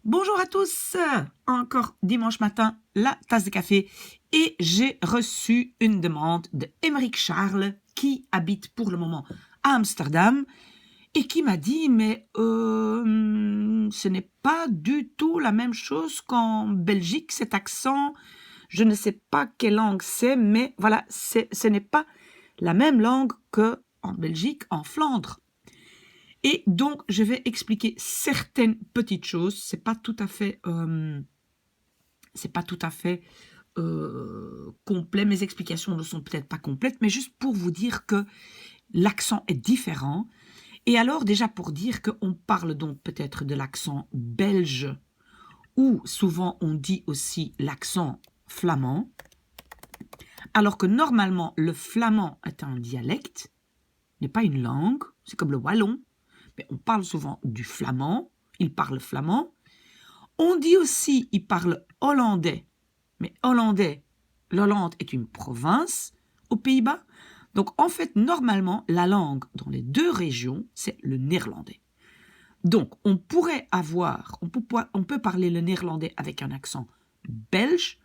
Bonjour à tous, encore dimanche matin, la tasse de café et j'ai reçu une demande de Émeric Charles qui habite pour le moment à Amsterdam et qui m'a dit mais ce n'est pas du tout la même chose qu'en Belgique, cet accent, je ne sais pas quelle langue c'est, mais voilà, ce n'est pas la même langue qu'en Belgique, en Flandre. Et donc, je vais expliquer certaines petites choses. C'est pas tout à fait complet. Mes explications ne sont peut-être pas complètes, mais juste pour vous dire que l'accent est différent. Et alors, déjà pour dire qu'on parle donc peut-être de l'accent belge, ou souvent on dit aussi l'accent flamand, alors que normalement le flamand est un dialecte, n'est pas une langue, c'est comme le wallon, mais on parle souvent du flamand, il parle flamand. On dit aussi il parle hollandais, mais hollandais, l'Hollande est une province aux Pays-Bas. Donc en fait, normalement, la langue dans les deux régions, c'est le néerlandais. Donc on peut parler le néerlandais avec un accent belge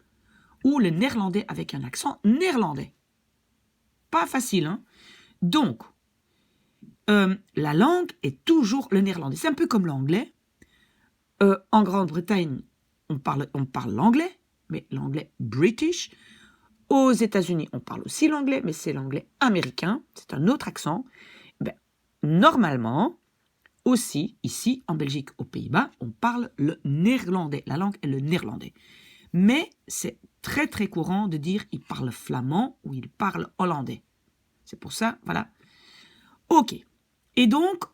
ou le néerlandais avec un accent néerlandais. Pas facile, hein? Donc, la langue est toujours le néerlandais. C'est un peu comme l'anglais. En Grande-Bretagne, on parle l'anglais, mais l'anglais british. Aux États-Unis, on parle aussi l'anglais, mais c'est l'anglais américain. C'est un autre accent. Ben, normalement, aussi, ici, en Belgique, aux Pays-Bas, on parle le néerlandais. La langue est le néerlandais. Mais c'est très, très courant de dire il parle flamand ou il parle hollandais. C'est pour ça, voilà. OK. Et donc,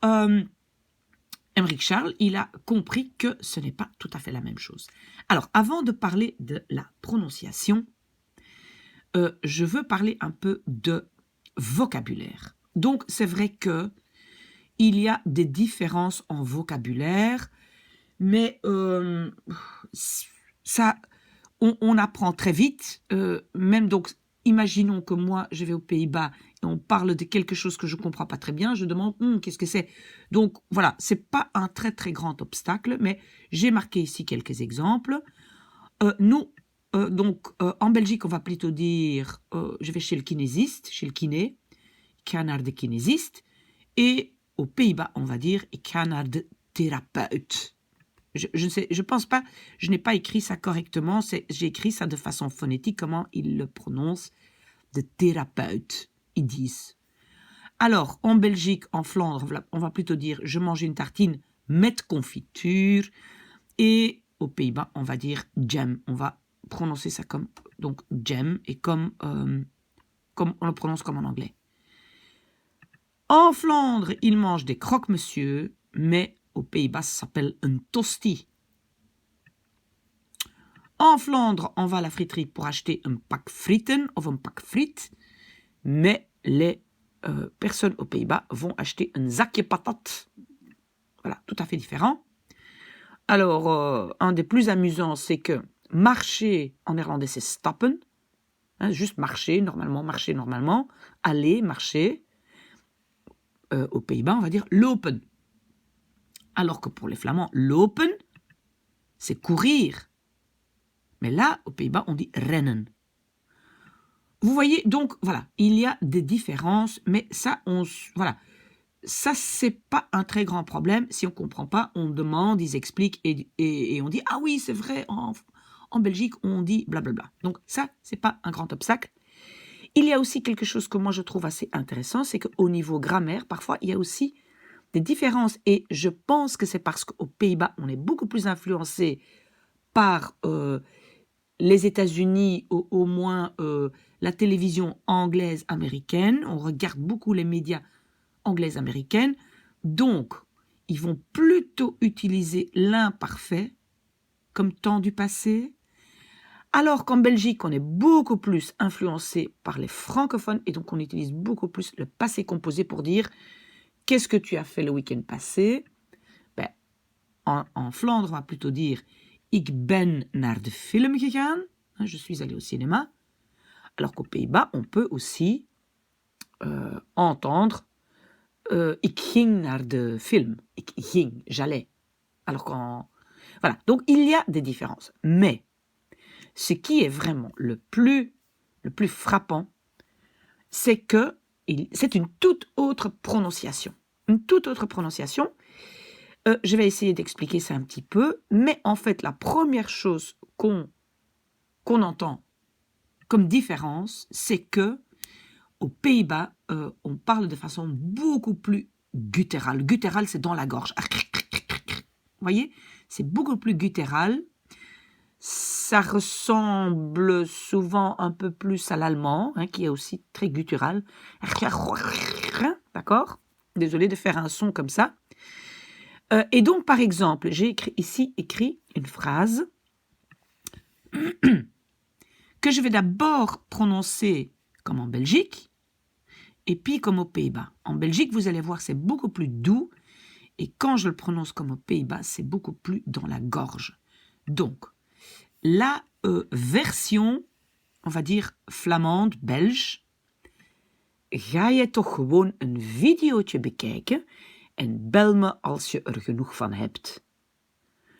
Émeric Charles, il a compris que ce n'est pas tout à fait la même chose. Alors, avant de parler de la prononciation, je veux parler un peu de vocabulaire. Donc, c'est vrai que il y a des différences en vocabulaire, mais ça, on apprend très vite. Même donc, imaginons que moi, je vais aux Pays-Bas et on parle de quelque chose que je ne comprends pas très bien. Je demande, qu'est-ce que c'est? Donc, voilà, ce n'est pas un très, très grand obstacle, mais j'ai marqué ici quelques exemples. En Belgique, on va plutôt dire, je vais chez le kinésiste, chez le kiné, ik ga naar de kinésiste. Et aux Pays-Bas, on va dire, ik ga naar de therapeut. Je pense pas, je n'ai pas écrit ça correctement, j'ai écrit ça de façon phonétique, comment ils le prononcent, de thérapeute, ils disent. Alors, en Belgique, en Flandre, on va plutôt dire, je mange une tartine met confiture, et aux Pays-Bas, on va dire jam, on va prononcer ça comme, donc jam, et comme on le prononce comme en anglais. En Flandre, ils mangent des croque-monsieur, mais aux Pays-Bas, ça s'appelle un tosti. En Flandre, on va à la friterie pour acheter un pack fritten ou un pack frites, mais les personnes aux Pays-Bas vont acheter un zakje patat. Voilà, tout à fait différent. Alors, un des plus amusants, c'est que marcher en néerlandais, c'est stappen. Hein, juste marcher normalement. Aller, marcher. Aux Pays-Bas, on va dire lopen. Alors que pour les Flamands, lopen, c'est courir. Mais là, aux Pays-Bas, on dit rennen. Vous voyez, donc, voilà, il y a des différences, mais ça, ça, c'est pas un très grand problème. Si on comprend pas, on demande, ils expliquent, et on dit, ah oui, c'est vrai, en Belgique, on dit blablabla. Donc ça, c'est pas un grand obstacle. Il y a aussi quelque chose que moi, je trouve assez intéressant, c'est qu'au niveau grammaire, parfois, il y a aussi des différences, et je pense que c'est parce qu'aux Pays-Bas, on est beaucoup plus influencé par les États-Unis, au moins la télévision anglaise américaine, on regarde beaucoup les médias anglaises américaines, donc ils vont plutôt utiliser l'imparfait comme temps du passé, alors qu'en Belgique, on est beaucoup plus influencé par les francophones, et donc on utilise beaucoup plus le passé composé pour dire « Qu'est-ce que tu as fait le week-end passé ?» En Flandre, on va plutôt dire « Ik ben naar de film gegaan », je suis allé au cinéma, alors qu'aux Pays-Bas, on peut aussi entendre « Ik ging naar de film », « Ik ging », j'allais. Alors Voilà, donc il y a des différences. Mais ce qui est vraiment le plus frappant, c'est que c'est une toute autre prononciation. Une toute autre prononciation. Je vais essayer d'expliquer ça un petit peu, mais en fait, la première chose qu'on entend comme différence, c'est que aux Pays-Bas, on parle de façon beaucoup plus guttérale. Guttural, c'est dans la gorge. Vous voyez, c'est beaucoup plus guttural. Ça ressemble souvent un peu plus à l'allemand, hein, qui est aussi très guttural. D'accord? Désolé de faire un son comme ça. Et donc, par exemple, j'ai écrit une phrase que je vais d'abord prononcer comme en Belgique, et puis comme aux Pays-Bas. En Belgique, vous allez voir, c'est beaucoup plus doux, et quand je le prononce comme aux Pays-Bas, c'est beaucoup plus dans la gorge. Donc, la version, on va dire flamande, belge, ga je toch gewoon een videootje bekijken en bel me als je er genoeg van hebt.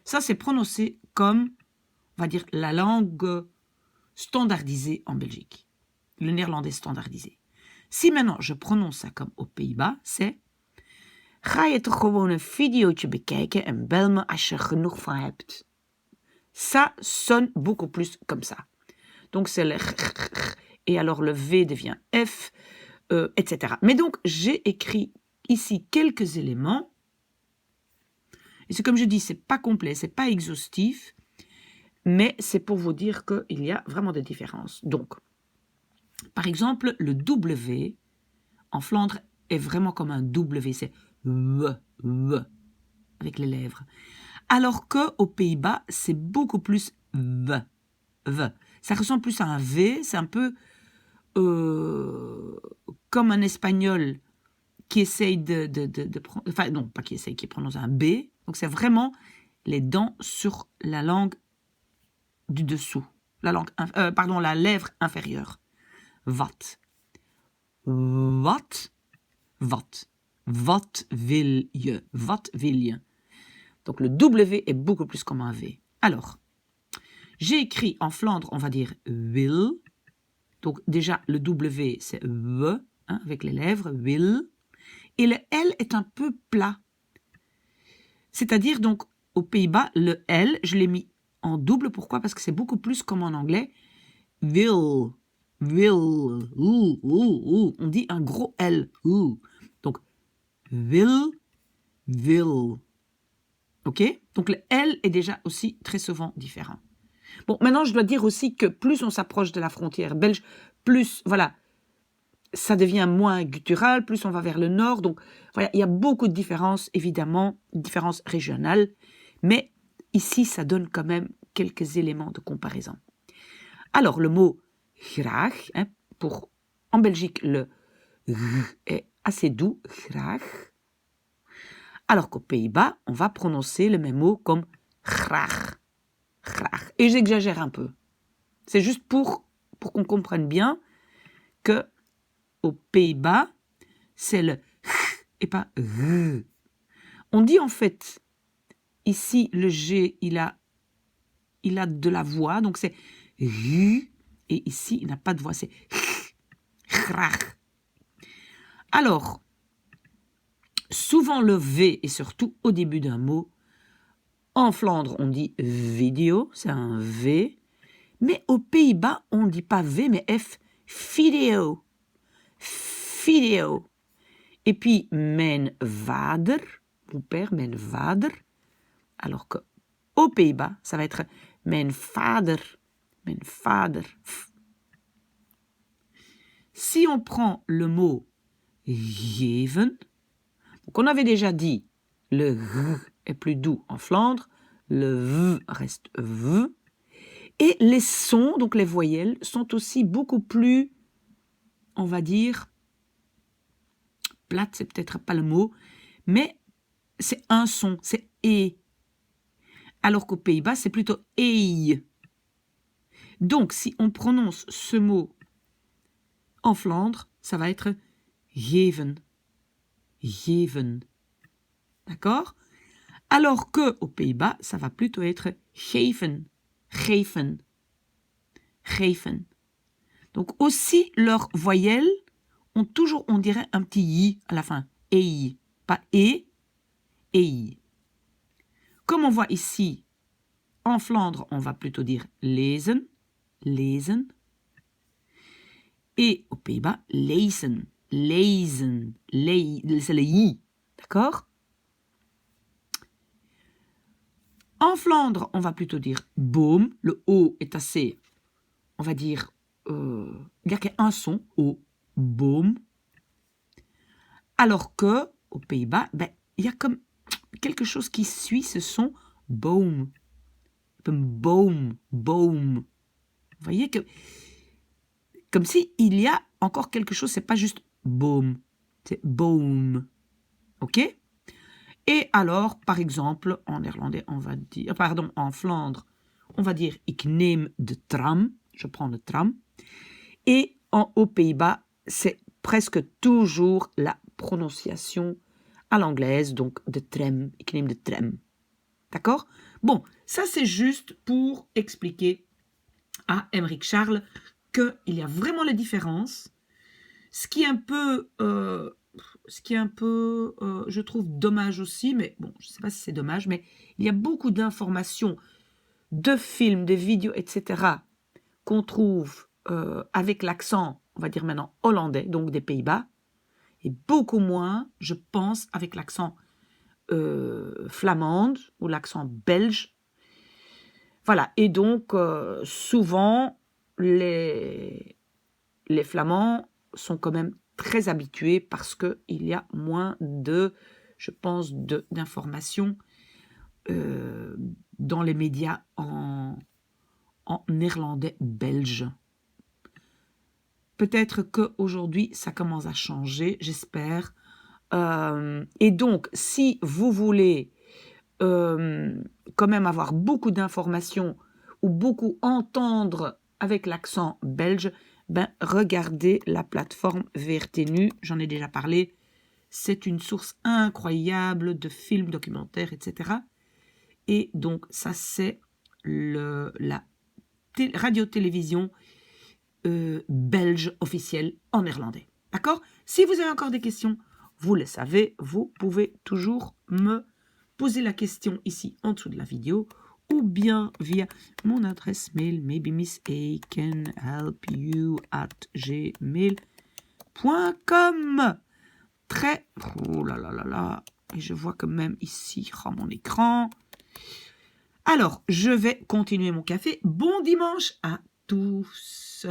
Ça, c'est prononcé comme, on va dire, la langue standardisée en Belgique, le néerlandais standardisé. Si maintenant je prononce ça comme aux Pays-Bas, c'est ga je toch gewoon een videootje bekijken en bel me als je er genoeg van hebt. Ça sonne beaucoup plus comme ça. Donc c'est le et alors le V devient F, etc. Mais donc j'ai écrit ici quelques éléments. Et c'est comme je dis, c'est pas complet, c'est pas exhaustif, mais c'est pour vous dire qu'il y a vraiment des différences. Donc, par exemple, le W en Flandre est vraiment comme un W, c'est V, avec les lèvres. Alors qu'aux Pays-Bas, c'est beaucoup plus V. Ça ressemble plus à un V, c'est un peu comme un espagnol qui essaye enfin non, pas qui essaye, qui prononce un B. Donc c'est vraiment les dents sur la langue du dessous, la lèvre inférieure. Wat. Wat. Wat. Wat wil je? Wat wil je? Donc le W est beaucoup plus comme un V. Alors, j'ai écrit en Flandre, on va dire wil. Donc déjà, le W, c'est V, hein, avec les lèvres, wil. Et le L est un peu plat. C'est-à-dire, donc, aux Pays-Bas, le L, je l'ai mis en double. Pourquoi? Parce que c'est beaucoup plus comme en anglais. Will. On dit un gros L. Donc, will. OK? Donc, le L est déjà aussi très souvent différent. Bon, maintenant, je dois dire aussi que plus on s'approche de la frontière belge, plus, voilà, ça devient moins guttural, plus on va vers le nord. Donc, voilà, il y a beaucoup de différences, évidemment, différences régionales. Mais ici, ça donne quand même quelques éléments de comparaison. Alors, le mot graag, hein, en Belgique, le r est assez doux, graag. Alors qu'aux Pays-Bas, on va prononcer le même mot comme graag. Graag. Et j'exagère un peu. C'est juste pour qu'on comprenne bien que aux Pays-Bas, c'est le et pas r. On dit en fait, ici, le G, il a de la voix, donc c'est r, et ici, il n'a pas de voix, c'est graag. Alors, souvent le V est surtout au début d'un mot. En Flandre, on dit vidéo, c'est un V. Mais aux Pays-Bas, on ne dit pas V, mais F, video. Video. Et puis, mijn vader, mon père, mijn vader. Alors qu'aux Pays-Bas, ça va être mijn vader. Mijn vader. Si on prend le mot geven, donc on avait déjà dit le r est plus doux en Flandre, le v reste v, et les sons, donc les voyelles, sont aussi beaucoup plus, on va dire, plate, c'est peut-être pas le mot, mais c'est un son, c'est e. Alors qu'aux Pays-Bas, c'est plutôt ei. Donc, si on prononce ce mot en Flandre, ça va être geven. Geven. D'accord? Alors que aux Pays-Bas, ça va plutôt être geven, geven, geven. Donc aussi, leurs voyelles ont toujours, on dirait, un petit i à la fin. Ei, pas et i. Comme on voit ici, en Flandre, on va plutôt dire lezen, lezen. Et aux Pays-Bas, lezen, lezen, c'est le i, d'accord? En Flandre, on va plutôt dire boom, le o est assez, on va dire, il n'y a qu'un son, o, boom. Alors que aux Pays-Bas, ben, il y a comme quelque chose qui suit ce son boom. Boom, boom. Vous voyez que, comme si il y a encore quelque chose, c'est pas juste boom, c'est boom. Ok? Et alors, par exemple, en néerlandais, on va dire, pardon, en Flandre, on va dire ik neem de tram, je prends le tram. Et aux Pays-Bas, c'est presque toujours la prononciation à l'anglaise, donc de tram, ik neem de tram. D'accord? Bon, ça c'est juste pour expliquer à Émeric Charles qu'il y a vraiment la différence. Ce qui est un peu, je trouve dommage aussi, mais bon, je ne sais pas si c'est dommage, mais il y a beaucoup d'informations, de films, de vidéos, etc., qu'on trouve avec l'accent, on va dire maintenant hollandais, donc des Pays-Bas, et beaucoup moins, je pense, avec l'accent flamande ou l'accent belge. Voilà, et donc souvent, les Flamands sont quand même très habitués parce qu'il y a moins de, je pense, d'informations dans les médias en néerlandais belge. Peut-être qu'aujourd'hui, ça commence à changer, j'espère. Et donc, si vous voulez quand même avoir beaucoup d'informations ou beaucoup entendre avec l'accent belge, ben, regardez la plateforme VRT-NU, j'en ai déjà parlé. C'est une source incroyable de films, documentaires, etc. Et donc, ça, c'est la radio-télévision belge officielle en néerlandais. D'accord? Si vous avez encore des questions, vous le savez, vous pouvez toujours me poser la question ici en dessous de la vidéo ou bien via mon adresse mail maybe missacanhelpyou@gmail.com. Très... Oh là là là là. Et je vois que même ici, mon écran. Alors, je vais continuer mon café. Bon dimanche à tous.